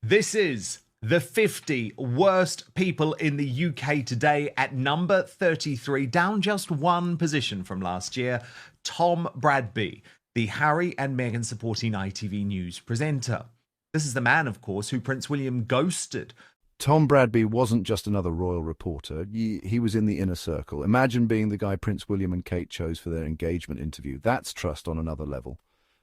This is the 50 worst people in the UK today at number 33, down just one position from last year. Tom Bradby, the Harry and Meghan supporting ITV News presenter. This is the man, of course, who Prince William ghosted. Tom Bradby wasn't just another royal reporter. He was in the inner circle. Imagine being the guy Prince William and Kate chose for their engagement interview. That's trust on another level.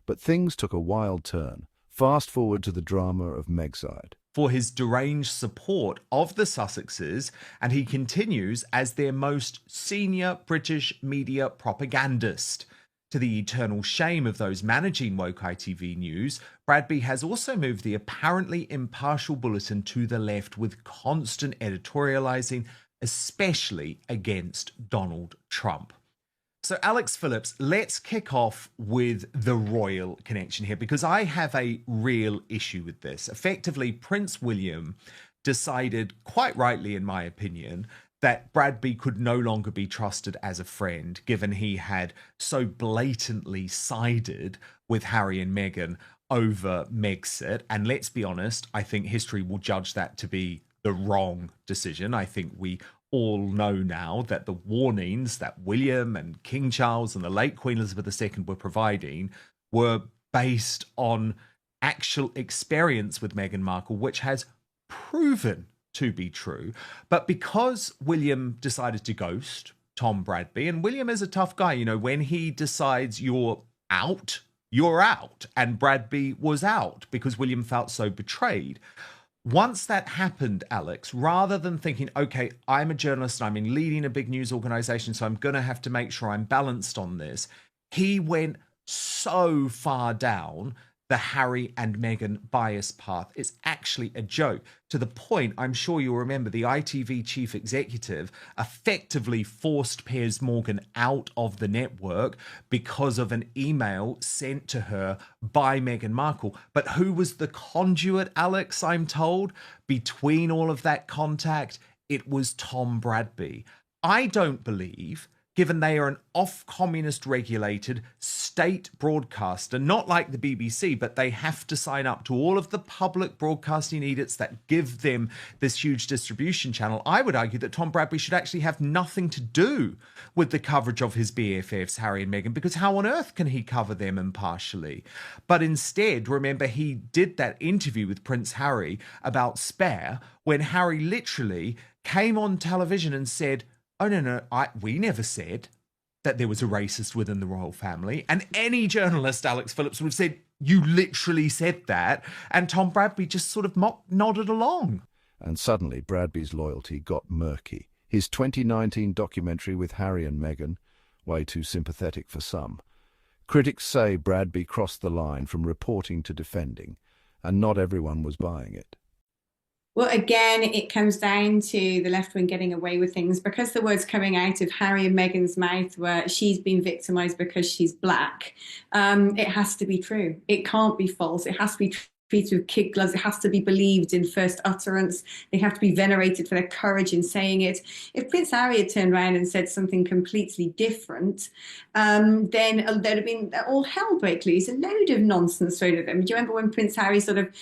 But things took a wild turn. Fast forward to the drama of Megxide. For his deranged support of the Sussexes, and he continues as their most senior British media propagandist. To the eternal shame of those managing woke ITV News, Bradby has also moved the apparently impartial bulletin to the left with constant editorialising, especially against Donald Trump. So, Alex Phillips, let's kick off with the royal connection here, because I have a real issue with this. Effectively, Prince William decided, quite rightly in my opinion, that Bradby could no longer be trusted as a friend, given he had so blatantly sided with Harry and Meghan over Megxit. And let's be honest, I think history will judge that to be the wrong decision. I think we all know now that the warnings that William and King Charles and the late Queen Elizabeth II were providing were based on actual experience with Meghan Markle, which has proven to be true. But because William decided to ghost Tom Bradby, and William is a tough guy, you know, when he decides you're out, you're out. And Bradby was out because William felt so betrayed. Once that happened, Alex, rather than thinking, okay, I'm a journalist and I'm leading a big news organization, so I'm going to have to make sure I'm balanced on this, he went so far down the Harry and Meghan bias path. It's actually a joke, to the point, I'm sure you'll remember, the ITV chief executive effectively forced Piers Morgan out of the network because of an email sent to her by Meghan Markle. But who was the conduit, Alex, I'm told, between all of that contact? It was Tom Bradby. I don't believe, given they are an off-communist regulated state broadcaster, not like the BBC, but they have to sign up to all of the public broadcasting edicts that give them this huge distribution channel. I would argue that Tom Bradby should actually have nothing to do with the coverage of his BFFs, Harry and Meghan, because how on earth can he cover them impartially? But instead, remember, he did that interview with Prince Harry about Spare, when Harry literally came on television and said, oh, no, we never said that there was a racist within the royal family. And any journalist, Alex Phillips, would have said, you literally said that. And Tom Bradby just sort of nodded along. And suddenly Bradby's loyalty got murky. His 2019 documentary with Harry and Meghan, way too sympathetic for some. Critics say Bradby crossed the line from reporting to defending, and not everyone was buying it. Well, again, it comes down to the left wing getting away with things, because the words coming out of Harry and Meghan's mouth were she's been victimised because she's black. It has to be true. It can't be false. It has to be treated with kid gloves. It has to be believed in first utterance. They have to be venerated for their courage in saying it. If Prince Harry had turned around and said something completely different, then there'd have been all hell break loose, a load of nonsense thrown at them. Do you remember when Prince Harry sort of,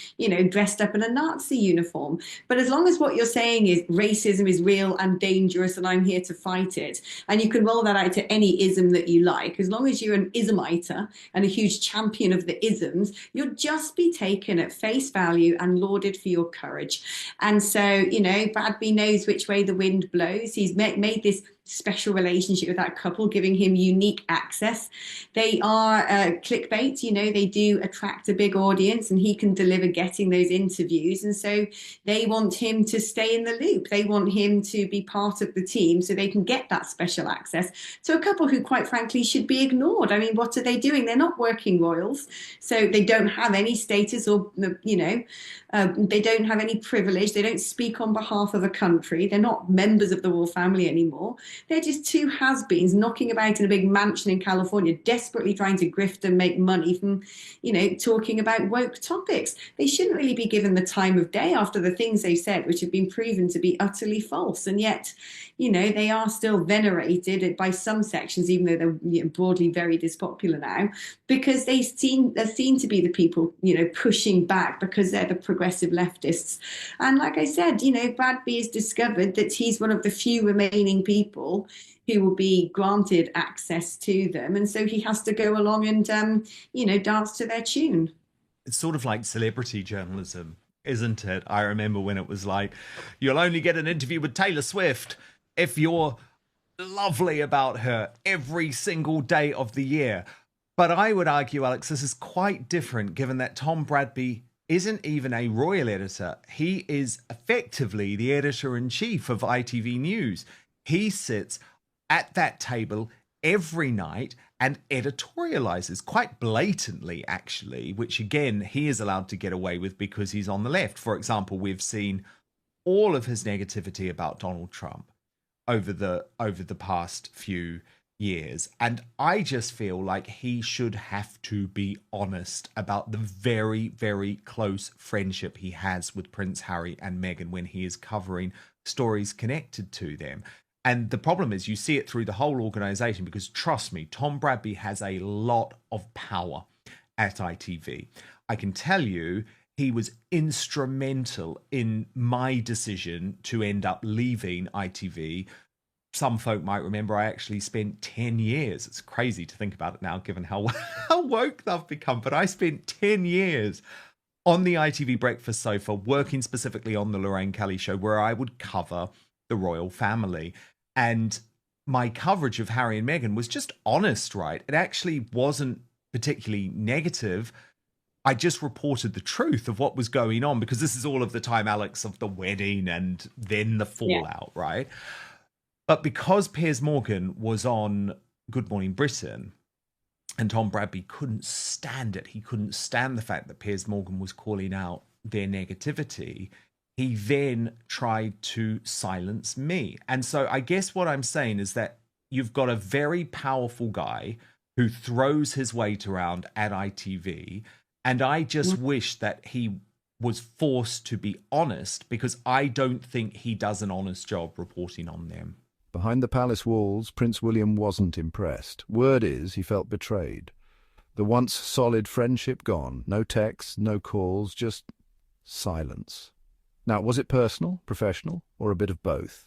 dressed up in a Nazi uniform? But as long as what you're saying is racism is real and dangerous and I'm here to fight it, and you can roll that out to any ism that you like, as long as you're an ismiter and a huge champion of the isms, you'll just be taken at face value and lauded for your courage. And so, Bradby knows which way the wind blows. He's made this special relationship with that couple, giving him unique access. They are clickbait, they do attract a big audience, and he can deliver getting those interviews. And so they want him to stay in the loop. They want him to be part of the team so they can get that special access to a couple who, quite frankly, should be ignored. I mean, what are they doing? They're not working royals, so they don't have any status or, they don't have any privilege. They don't speak on behalf of a country. They're not members of the royal family anymore. They're just two has-beens knocking about in a big mansion in California, desperately trying to grift and make money from, talking about woke topics. They shouldn't really be given the time of day after the things they've said, which have been proven to be utterly false. And yet, they are still venerated by some sections, even though they're broadly very dispopular now, because they're seen to be the people, pushing back because they're the progressive leftists. And like I said, Bradby has discovered that he's one of the few remaining people who will be granted access to them. And so he has to go along and, dance to their tune. It's sort of like celebrity journalism, isn't it? I remember when it was like, you'll only get an interview with Taylor Swift if you're lovely about her every single day of the year. But I would argue, Alex, this is quite different given that Tom Bradby isn't even a royal editor. He is effectively the editor-in-chief of ITV News. He sits at that table every night and editorializes quite blatantly, actually, which again, he is allowed to get away with because he's on the left. For example, we've seen all of his negativity about Donald Trump over the past few years. And I just feel like he should have to be honest about the very, very close friendship he has with Prince Harry and Meghan when he is covering stories connected to them. And the problem is you see it through the whole organization because, trust me, Tom Bradby has a lot of power at ITV. I can tell you he was instrumental in my decision to end up leaving ITV. Some folk might remember I actually spent 10 years. It's crazy to think about it now, given how woke they've become. But I spent 10 years on the ITV breakfast sofa, working specifically on the Lorraine Kelly show, where I would cover the royal family. And my coverage of Harry and Meghan was just honest, right? It actually wasn't particularly negative. I just reported the truth of what was going on, because this is all of the time, Alex, of the wedding and then the fallout, right? But because Piers Morgan was on Good Morning Britain and Tom Bradby couldn't stand it, he couldn't stand the fact that Piers Morgan was calling out their negativity, he then tried to silence me. And so I guess what I'm saying is that you've got a very powerful guy who throws his weight around at ITV. And I just wish that he was forced to be honest, because I don't think he does an honest job reporting on them. Behind the palace walls, Prince William wasn't impressed. Word is he felt betrayed. The once solid friendship gone. No texts, no calls, just silence. Now, was it personal, professional, or a bit of both?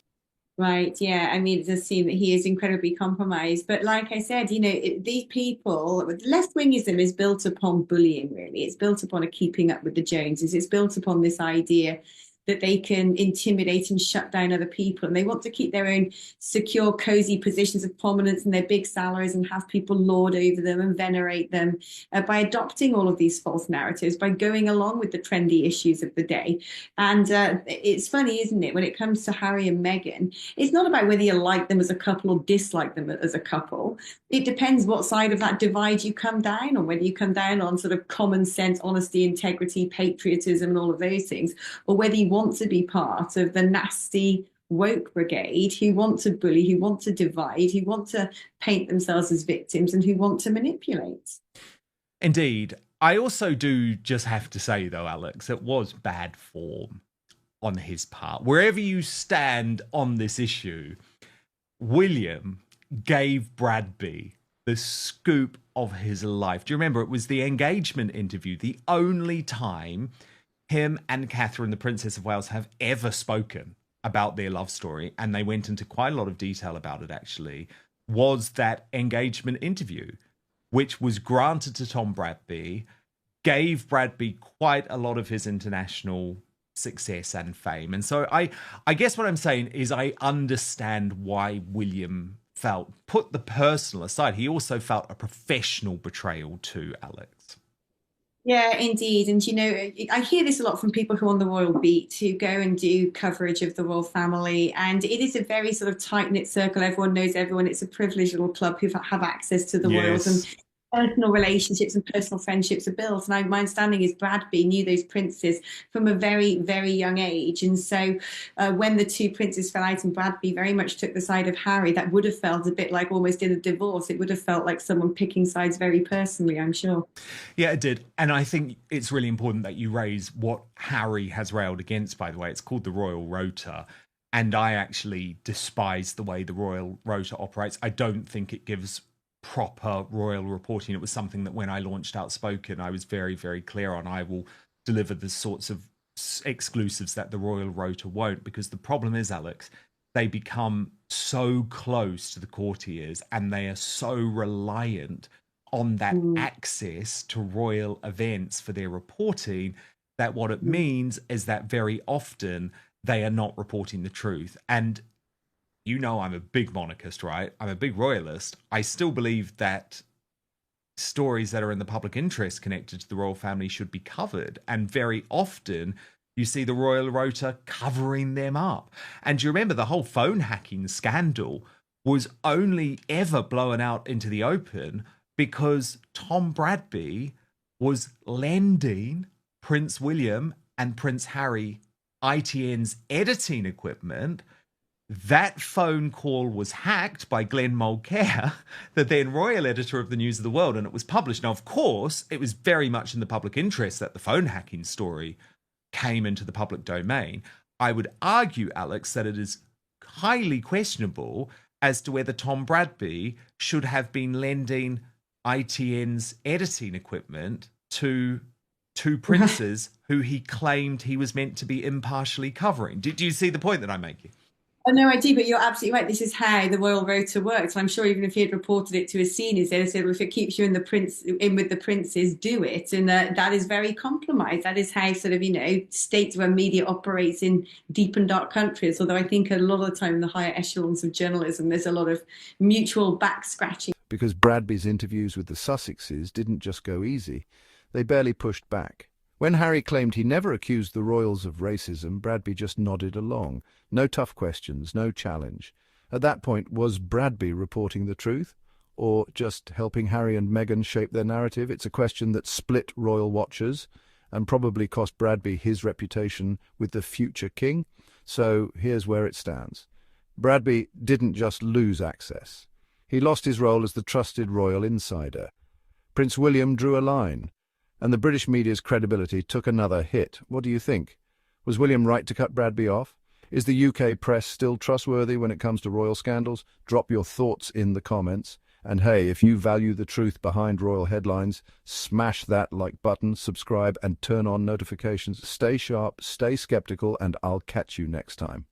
Right, yeah. I mean, it does seem that he is incredibly compromised. But like I said, these people, left-wingism is built upon bullying, really. It's built upon a keeping up with the Joneses. It's built upon this idea that they can intimidate and shut down other people. And they want to keep their own secure, cozy positions of prominence and their big salaries and have people lord over them and venerate them by adopting all of these false narratives, by going along with the trendy issues of the day. And it's funny, isn't it, when it comes to Harry and Meghan, it's not about whether you like them as a couple or dislike them as a couple. It depends what side of that divide you come down on, whether you come down on sort of common sense, honesty, integrity, patriotism, and all of those things, or whether you want to be part of the nasty woke brigade who want to bully, who want to divide, who want to paint themselves as victims, and who want to manipulate. Indeed. I also do just have to say, though, Alex, it was bad form on his part. Wherever you stand on this issue, William gave Bradby the scoop of his life. Do you remember? It was the engagement interview, the only time him and Catherine, the Princess of Wales, have ever spoken about their love story, and they went into quite a lot of detail about it, actually, was that engagement interview, which was granted to Tom Bradby, gave Bradby quite a lot of his international success and fame. And so I guess what I'm saying is I understand why William felt, put the personal aside, he also felt a professional betrayal too, Alex. Yeah, indeed. And, I hear this a lot from people who are on the royal beat, who go and do coverage of the royal family. And it is a very sort of tight-knit circle. Everyone knows everyone. It's a privileged little club who have access to the royals. And personal relationships and personal friendships are built. And my understanding is Bradby knew those princes from a very, very young age. And so when the two princes fell out and Bradby very much took the side of Harry, that would have felt a bit like almost in a divorce. It would have felt like someone picking sides very personally, I'm sure. Yeah, it did. And I think it's really important that you raise what Harry has railed against, by the way. It's called the Royal Rota. And I actually despise the way the Royal Rota operates. I don't think it gives proper royal reporting. It was something that when I launched Outspoken, I was very, very clear on. I will deliver the sorts of exclusives that the Royal Rota won't, because the problem is, Alex, they become so close to the courtiers and they are so reliant on that access to royal events for their reporting that what it means is that very often they are not reporting the truth. And you know, I'm a big monarchist, right? I'm a big royalist. I still believe that stories that are in the public interest connected to the royal family should be covered. And very often you see the Royal Rota covering them up. And do you remember the whole phone hacking scandal was only ever blown out into the open because Tom Bradby was lending Prince William and Prince Harry ITN's editing equipment. That phone call was hacked by Glenn Mulcair, the then royal editor of the News of the World, and it was published. Now, of course, it was very much in the public interest that the phone hacking story came into the public domain. I would argue, Alex, that it is highly questionable as to whether Tom Bradby should have been lending ITN's editing equipment to two princes who he claimed he was meant to be impartially covering. Do you see the point that I'm making? Oh, no, I do, but you're absolutely right. This is how the Royal Rota works. I'm sure even if he had reported it to his seniors, they'd have said, well, if it keeps you in with the princes, do it. And that is very compromised. That is how sort of, state-run media operates in deep and dark countries. Although I think a lot of the time in the higher echelons of journalism, there's a lot of mutual back scratching. Because Bradby's interviews with the Sussexes didn't just go easy. They barely pushed back. When Harry claimed he never accused the royals of racism, Bradby just nodded along. No tough questions, no challenge. At that point, was Bradby reporting the truth? Or just helping Harry and Meghan shape their narrative? It's a question that split royal watchers and probably cost Bradby his reputation with the future king. So here's where it stands. Bradby didn't just lose access. He lost his role as the trusted royal insider. Prince William drew a line, and the British media's credibility took another hit. What do you think? Was William right to cut Bradby off? Is the UK press still trustworthy when it comes to royal scandals? Drop your thoughts in the comments. And hey, if you value the truth behind royal headlines, smash that like button, subscribe, and turn on notifications. Stay sharp, stay skeptical, and I'll catch you next time.